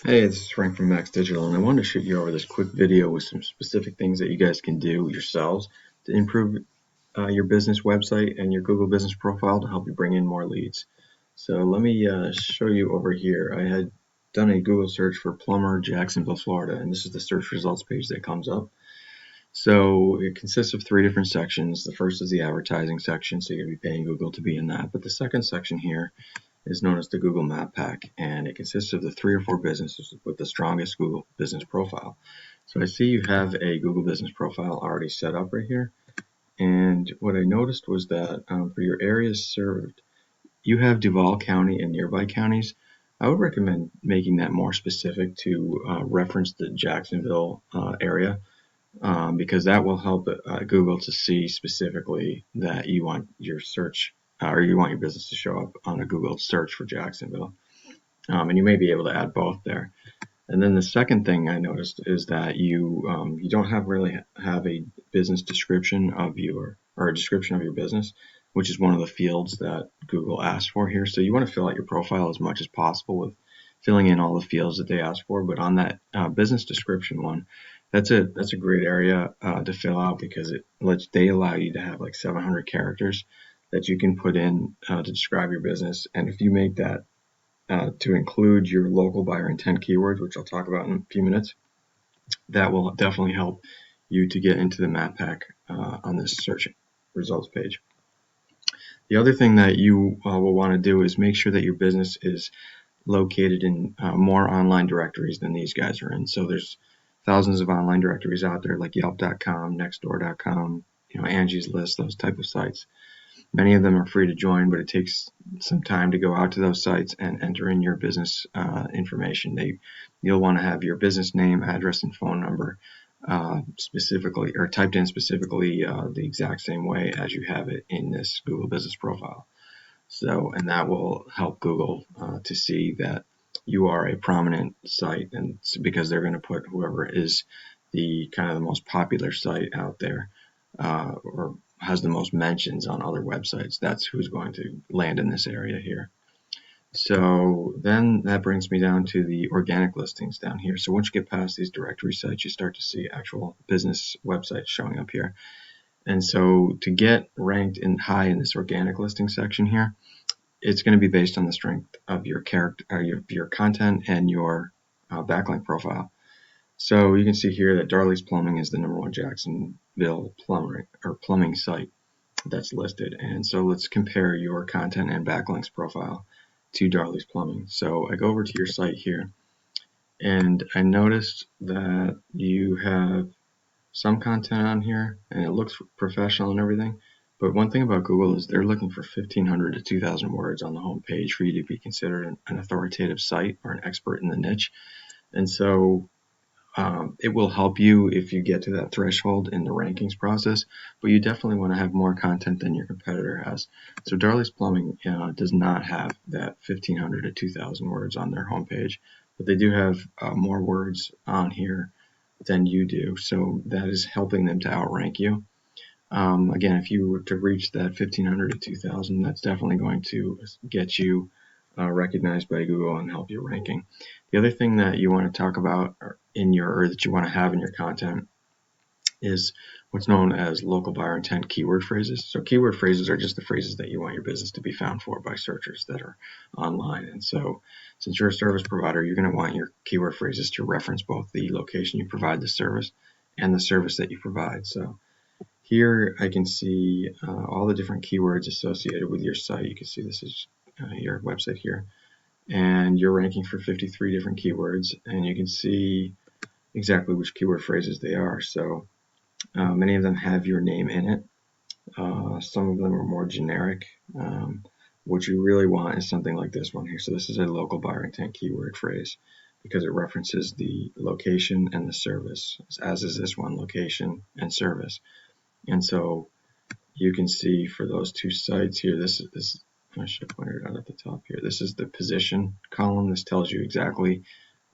Hey, this is Frank from Max Digital, and I wanted to shoot you over this quick video with some specific things that you guys can do yourselves to improve your business website and your Google business profile to help you bring in more leads. So let me show you over here. I had done a Google search for Plumber Jacksonville, Florida, and this is the search results page that comes up. So it consists of three different sections. The first is the advertising section, so you're going to be paying Google to be in that. But the second section here is known as the Google Map Pack, and it consists of the 3 or 4 businesses with the strongest Google business profile. So I see you have a Google business profile already set up right here, and what I noticed was that for your areas served, you have Duval County and nearby counties. I would recommend making that more specific to reference the Jacksonville area, because that will help Google to see specifically that you want your search or you want your business to show up on a Google search for Jacksonville. And you may be able to add both there. And then the second thing I noticed is that you don't really have a business description of or a description of your business, which is one of the fields that Google asks for here. So you want to fill out your profile as much as possible with filling in all the fields that they ask for. But on that business description one, that's a great area to fill out because they allow you to have like 700 characters that you can put in to describe your business. And if you make that to include your local buyer intent keywords, which I'll talk about in a few minutes, that will definitely help you to get into the map pack on this search results page. The other thing that you will want to do is make sure that your business is located in more online directories than these guys are in. So there's thousands of online directories out there like Yelp.com, Nextdoor.com, Angie's List, those type of sites. Many of them are free to join, but it takes some time to go out to those sites and enter in your business information. You'll want to have your business name, address, and phone number specifically, or typed in specifically the exact same way as you have it in this Google Business Profile. So, and that will help Google to see that you are a prominent site, and because they're going to put whoever is the kind of the most popular site out there, or has the most mentions on other websites, that's who's going to land in this area here. So then that brings me down to the organic listings down here. So once you get past these directory sites, you start to see actual business websites showing up here. And so to get ranked in high in this organic listing section here, it's going to be based on the strength of your character, your content, and your backlink profile. So you can see here that Darley's Plumbing is the #1 Jacksonville plumbing site that's listed. And so let's compare your content and backlinks profile to Darley's Plumbing. So I go over to your site here, and I noticed that you have some content on here, and it looks professional and everything. But one thing about Google is they're looking for 1,500 to 2,000 words on the home page for you to be considered an authoritative site or an expert in the niche. And so it will help you if you get to that threshold in the rankings process, but you definitely want to have more content than your competitor has. So Darley's Plumbing does not have that 1,500 to 2,000 words on their homepage, but they do have more words on here than you do. So that is helping them to outrank you. Again, if you were to reach that 1,500 to 2,000, that's definitely going to get you recognized by Google and help your ranking. The other thing that you want to talk about that you want to have in your content is what's known as local buyer intent keyword phrases. So keyword phrases are just the phrases that you want your business to be found for by searchers that are online. And so since you're a service provider, you're going to want your keyword phrases to reference both the location you provide the service and the service that you provide. So here I can see all the different keywords associated with your site. You can see this is your website here, and you're ranking for 53 different keywords, and you can see exactly which keyword phrases they are. So many of them have your name in it. Some of them are more generic. What you really want is something like this one here. So this is a local buyer intent keyword phrase because it references the location and the service, as is this one, location and service. And so you can see for those two sites here, this I should have pointed it out at the top here. This is the position column. This tells you exactly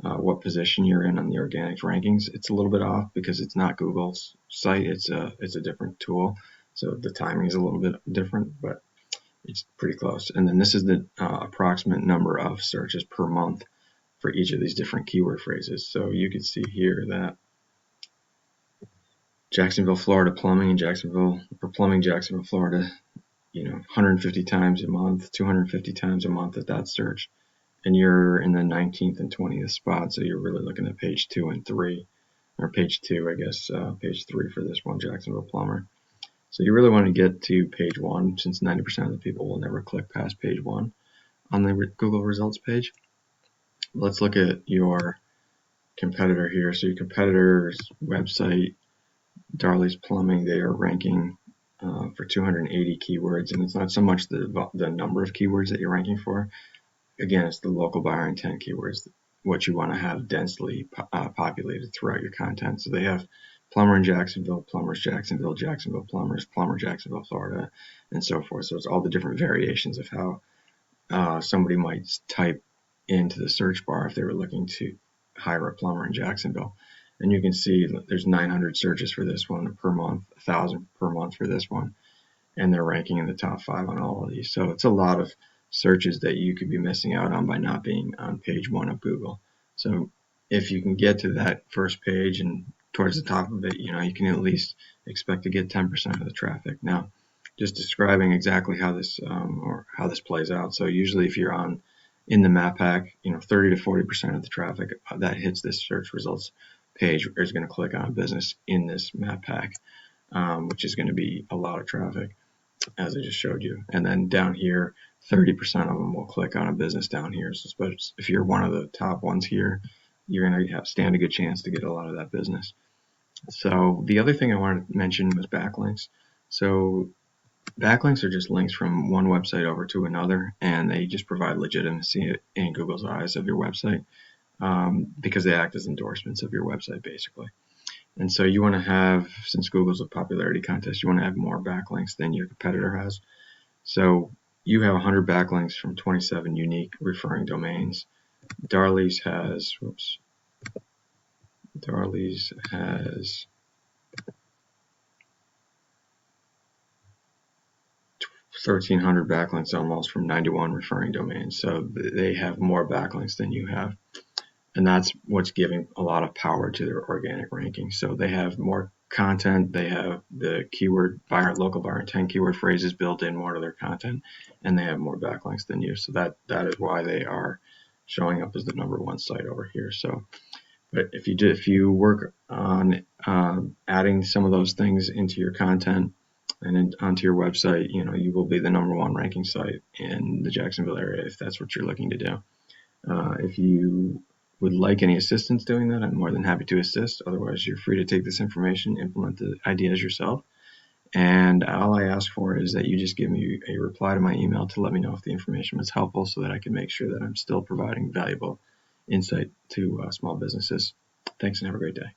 what position you're in on the organic rankings. It's a little bit off because it's not Google's site. It's a different tool. So the timing is a little bit different, but it's pretty close. And then this is the approximate number of searches per month for each of these different keyword phrases. So you can see here that Jacksonville, Florida plumbing in Jacksonville, or plumbing Jacksonville, Florida, 150 times a month, 250 times a month at that search. And you're in the 19th and 20th spot, so you're really looking at page 2 and 3, or page 2, I guess, page 3 for this one, Jacksonville Plumber. So you really want to get to page 1, since 90% of the people will never click past page 1 on the Google results page. Let's look at your competitor here. So your competitor's website, Darley's Plumbing, they are ranking for 280 keywords, and it's not so much the number of keywords that you're ranking for. Again, it's the local buyer intent keywords, what you want to have densely populated throughout your content. So they have plumber in Jacksonville, plumbers Jacksonville, Jacksonville plumbers, plumber Jacksonville, Florida, and so forth. So it's all the different variations of how somebody might type into the search bar if they were looking to hire a plumber in Jacksonville. And you can see there's 900 searches for this one per month, 1,000 per month for this one, and they're ranking in the top 5 on all of these. So it's a lot of searches that you could be missing out on by not being on page 1 of Google. So if you can get to that first page and towards the top of it, you can at least expect to get 10% of the traffic. Now, just describing exactly how this plays out. So usually if you're in the map pack, 30 to 40% of the traffic that hits this search results page is going to click on a business in this map pack, which is going to be a lot of traffic, as I just showed you. And then down here, 30% of them will click on a business down here. So if you're one of the top ones here, you're going to stand a good chance to get a lot of that business. So the other thing I wanted to mention was backlinks. So backlinks are just links from one website over to another, and they just provide legitimacy in Google's eyes of your website, because they act as endorsements of your website, basically. And so you want to have, since Google's a popularity contest, you want to have more backlinks than your competitor has. So you have 100 backlinks from 27 unique referring domains. Darley's has 1,300 backlinks almost from 91 referring domains. So they have more backlinks than you have. And that's what's giving a lot of power to their organic ranking. So they have more content, they have the local buyer intent keyword phrases built in more to their content, and they have more backlinks than you. So that is why they are showing up as the #1 site over here. So, but if you work on adding some of those things into your content and onto your website, you will be the #1 ranking site in the Jacksonville area if that's what you're looking to do. If you would like any assistance doing that, I'm more than happy to assist. Otherwise, you're free to take this information, implement the ideas yourself. And all I ask for is that you just give me a reply to my email to let me know if the information was helpful, so that I can make sure that I'm still providing valuable insight to small businesses. Thanks, and have a great day.